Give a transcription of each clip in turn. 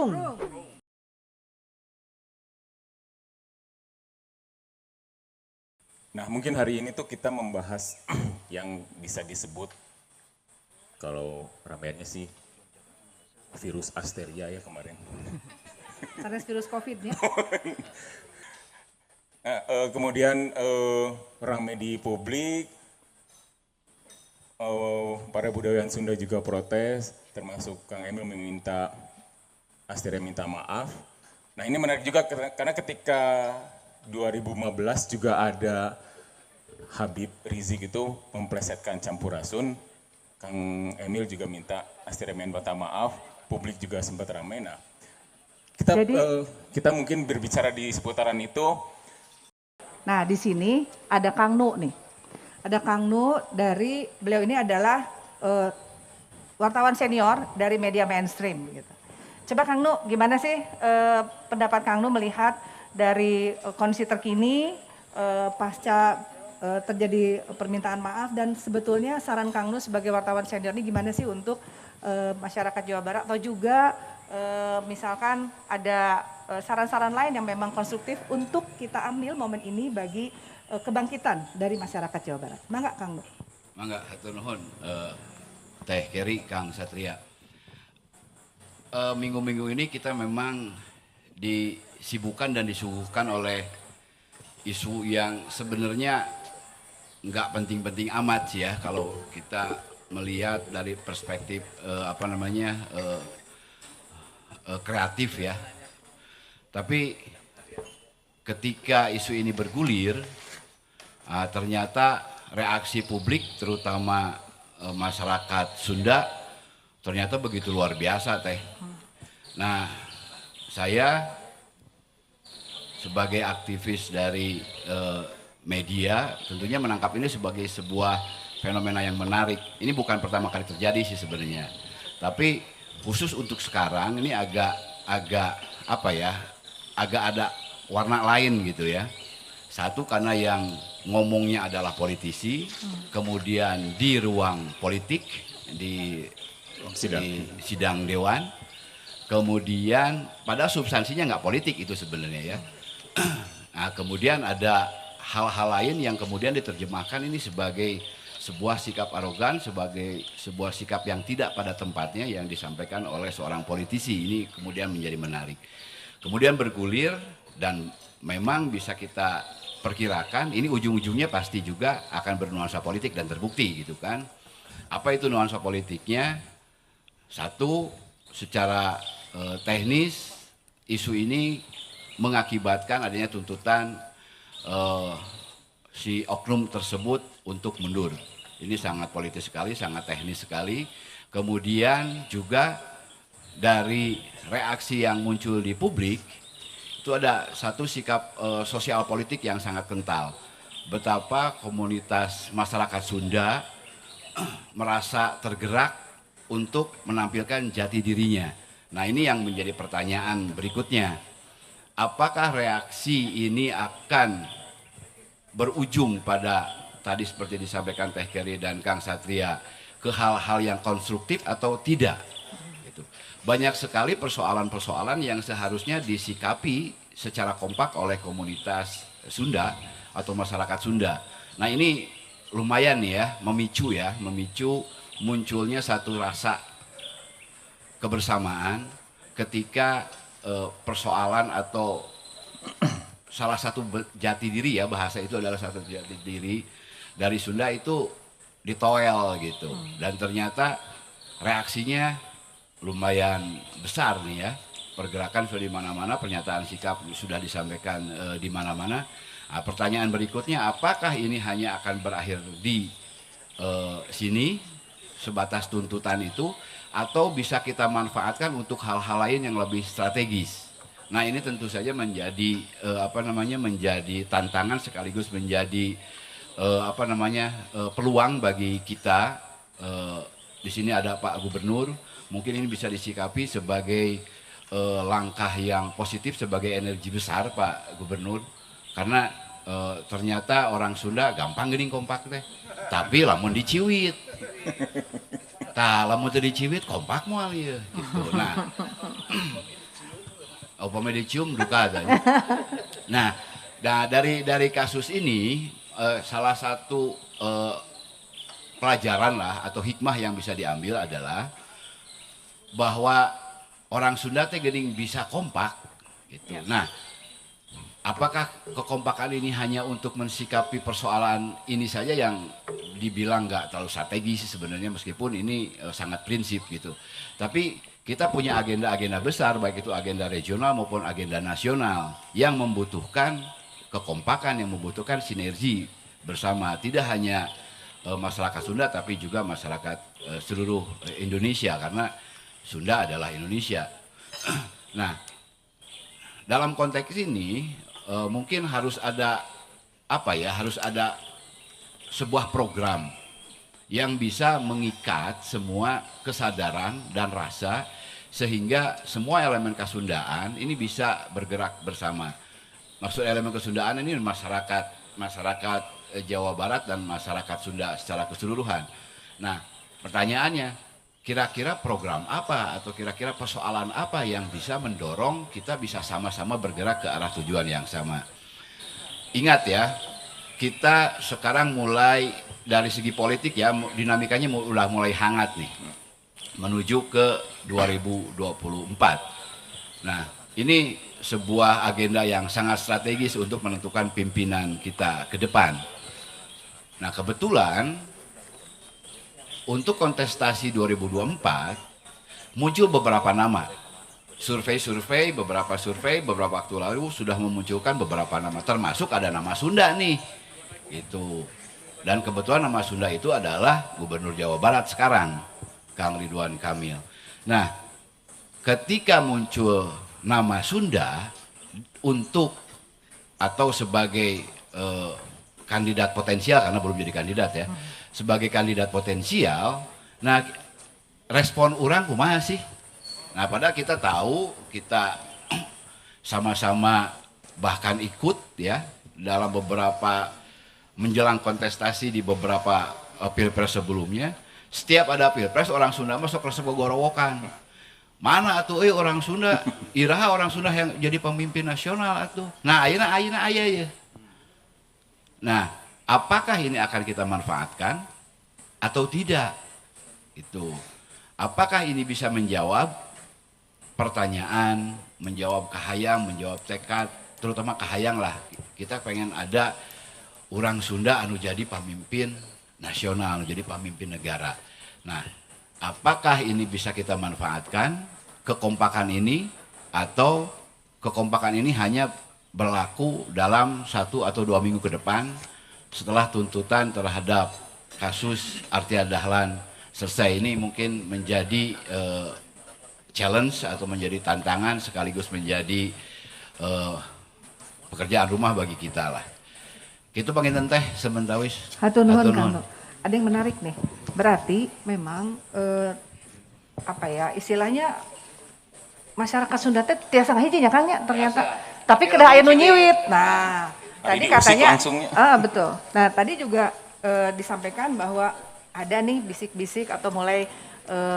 Prung. Nah, mungkin hari ini tuh kita membahas yang bisa disebut kalau ramaiannya sih virus Asteria ya kemarin. Karena virus COVID ya. Nah, kemudian rame di publik, para budayawan Sunda juga protes, termasuk Kang Emil meminta Asteria minta maaf. Nah ini menarik juga karena ketika 2015 juga ada Habib Rizik itu memplesetkan Campurasun, Kang Emil juga minta Asteria minta maaf, publik juga sempat ramai. Nah kita mungkin berbicara di seputaran itu. Nah, di sini ada Kang Nu nih. Ada Kang Nu dari, beliau ini adalah wartawan senior dari media mainstream gitu. Coba Kang Nu, gimana sih pendapat Kang Nu melihat dari kondisi terkini pasca terjadi permintaan maaf, dan sebetulnya saran Kang Nu sebagai wartawan senior ini gimana sih untuk masyarakat Jawa Barat, atau juga misalkan ada saran-saran lain yang memang konstruktif untuk kita ambil momen ini bagi kebangkitan dari masyarakat Jawa Barat. Mangga Kang Nur. Mangga hatur nuhun Teh Keri, Kang Satria. Minggu-minggu ini kita memang disibukkan dan disuguhkan oleh isu yang sebenarnya nggak penting-penting amat sih ya kalau kita melihat dari perspektif kreatif ya. Tapi ketika isu ini bergulir, ternyata reaksi publik terutama masyarakat Sunda ternyata begitu luar biasa Teh. Nah, saya sebagai aktivis dari media tentunya menangkap ini sebagai sebuah fenomena yang menarik. Ini bukan pertama kali terjadi sih sebenarnya. Tapi khusus untuk sekarang ini agak ada warna lain gitu ya. Satu karena yang ngomongnya adalah politisi, kemudian di ruang politik, di sidang dewan, kemudian pada substansinya nggak politik itu sebenarnya ya. Nah kemudian ada hal-hal lain yang kemudian diterjemahkan ini sebagai sebuah sikap arogan, sebagai sebuah sikap yang tidak pada tempatnya yang disampaikan oleh seorang politisi. Ini kemudian menjadi menarik. Kemudian bergulir dan memang bisa kita perkirakan ini ujung-ujungnya pasti juga akan bernuansa politik dan terbukti gitu kan. Apa itu nuansa politiknya? Satu, secara teknis isu ini mengakibatkan adanya tuntutan si oknum tersebut untuk mundur. Ini sangat politis sekali, sangat teknis sekali. Kemudian juga dari reaksi yang muncul di publik itu ada satu sikap sosial politik yang sangat kental. Betapa komunitas masyarakat Sunda merasa tergerak untuk menampilkan jati dirinya. Nah ini yang menjadi pertanyaan berikutnya. Apakah reaksi ini akan berujung pada tadi seperti disampaikan Teh Keri dan Kang Satria ke hal-hal yang konstruktif atau tidak? Banyak sekali persoalan-persoalan yang seharusnya disikapi secara kompak oleh komunitas Sunda atau masyarakat Sunda. Nah ini lumayan ya, memicu munculnya satu rasa kebersamaan ketika persoalan atau salah satu jati diri ya, bahasa itu adalah satu jati diri dari Sunda itu ditoel gitu. Dan ternyata reaksinya lumayan besar nih ya, pergerakan sudah di mana-mana, pernyataan sikap sudah disampaikan di mana-mana. Nah, pertanyaan berikutnya, apakah ini hanya akan berakhir di sini sebatas tuntutan itu, atau bisa kita manfaatkan untuk hal-hal lain yang lebih strategis? Nah ini tentu saja menjadi menjadi tantangan sekaligus menjadi peluang bagi kita. Di sini ada Pak Gubernur. Mungkin ini bisa disikapi sebagai langkah yang positif, sebagai energi besar Pak Gubernur. Karena ternyata orang Sunda gampang geuning kompak teh. Tapi lamun diciwit. Lamun teu diciwit kompak moal ieu gitu. Nah, Upama dicium duka katanya. Nah, dari kasus ini salah satu pelajaran lah atau hikmah yang bisa diambil adalah bahwa orang Sunda teh geuning bisa kompak gitu. Nah, apakah kekompakan ini hanya untuk mensikapi persoalan ini saja yang dibilang nggak terlalu strategis sebenarnya meskipun ini sangat prinsip gitu. Tapi kita punya agenda-agenda besar baik itu agenda regional maupun agenda nasional yang membutuhkan kekompakan, yang membutuhkan sinergi bersama. Tidak hanya masyarakat Sunda tapi juga masyarakat seluruh Indonesia karena Sunda adalah Indonesia. Nah, dalam konteks ini mungkin harus ada harus ada sebuah program yang bisa mengikat semua kesadaran dan rasa sehingga semua elemen kesundaan ini bisa bergerak bersama. Maksud elemen kesundaan ini masyarakat Jawa Barat dan masyarakat Sunda secara keseluruhan. Nah, pertanyaannya, kira-kira program apa atau kira-kira persoalan apa yang bisa mendorong kita bisa sama-sama bergerak ke arah tujuan yang sama. Ingat ya, kita sekarang mulai dari segi politik ya, dinamikanya udah mulai hangat nih, menuju ke 2024. Nah, ini sebuah agenda yang sangat strategis untuk menentukan pimpinan kita ke depan. Nah, kebetulan untuk kontestasi 2024 muncul beberapa nama. Beberapa survei beberapa waktu lalu sudah memunculkan beberapa nama, termasuk ada nama Sunda nih. Itu. Dan kebetulan nama Sunda itu adalah Gubernur Jawa Barat sekarang, Kang Ridwan Kamil. Nah, ketika muncul nama Sunda untuk atau sebagai kandidat potensial karena belum jadi kandidat ya, sebagai kandidat potensial, nah respon orang kumaha sih? Nah, padahal kita tahu kita sama-sama bahkan ikut ya dalam beberapa menjelang kontestasi di beberapa pilpres sebelumnya. Setiap ada pilpres orang Sunda masuk resep gorowokan. Mana atuh orang Sunda, iraha orang Sunda yang jadi pemimpin nasional atuh. Nah, ayeuna aya ya. Nah, apakah ini akan kita manfaatkan atau tidak? Itu. Apakah ini bisa menjawab pertanyaan, menjawab kahayang, menjawab tekad, terutama kahayang lah. Kita pengen ada orang Sunda anu jadi pemimpin nasional, jadi pemimpin negara. Nah, apakah ini bisa kita manfaatkan kekompakan ini atau kekompakan ini hanya berlaku dalam 1 atau 2 minggu ke depan setelah tuntutan terhadap kasus Artia Dahlan selesai. Ini mungkin menjadi challenge atau menjadi tantangan sekaligus menjadi pekerjaan rumah bagi kita lah. Itu panginten teh sementawis. Hatur nuhun Kang. Ada yang menarik nih. Berarti memang istilahnya masyarakat Sunda teh tiasa ngahijinya Kang ya ternyata. Tapi kedah aya nu nyiwit. Nah, tadi katanya betul. Nah, tadi juga disampaikan bahwa ada nih bisik-bisik atau mulai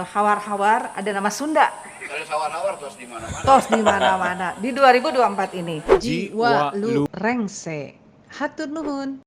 hawar-hawar ada nama Sunda. Kalau hawar-hawar tos di mana-mana. Tos di mana-mana di 2024 ini. Jiwa lu rengse. Hatur nuhun.